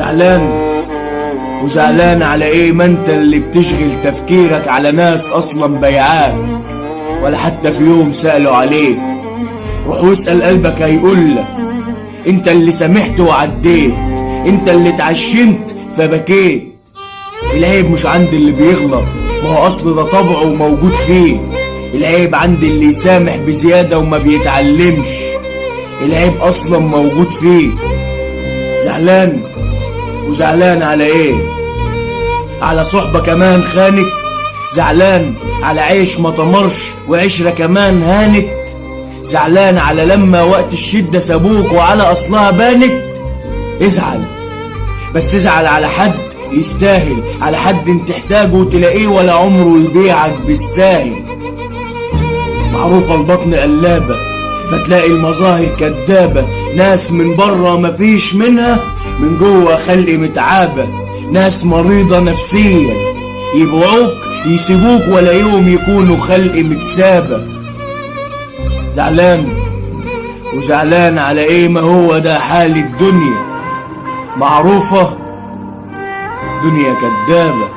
زعلان وزعلان على ايه؟ ما انت اللي بتشغل تفكيرك على ناس اصلا بيعاك ولا حتى في يوم سألوا عليك. روح واسأل قلبك هيقولك انت اللي سامحت وعديت، انت اللي اتعشمت فبكيت. العيب مش عند اللي بيغلط، ما هو اصل ده طبعه وموجود فيه. العيب عند اللي يسامح بزيادة وما بيتعلمش، العيب اصلا موجود فيه. زعلان وزعلان على ايه؟ على صحبة كمان خانت؟ زعلان على عيش ما طمرش وعشرة كمان هانت؟ زعلان على لما وقت الشدة سابوك وعلى اصلها بانت؟ ازعل، بس ازعل على حد يستاهل، على حد انت تحتاجه وتلاقيه ولا عمره يبيعك بالساهل. معروفة البطن قلابة فتلاقي المظاهر كدابة، ناس من بره مفيش منها، من جوه خلق متعابة، ناس مريضة نفسيا يبيعوك يسيبوك ولا يوم يكونوا خلق متسابة. زعلان وزعلان على ايه؟ ما هو ده حال الدنيا، معروفة دنيا كدابة.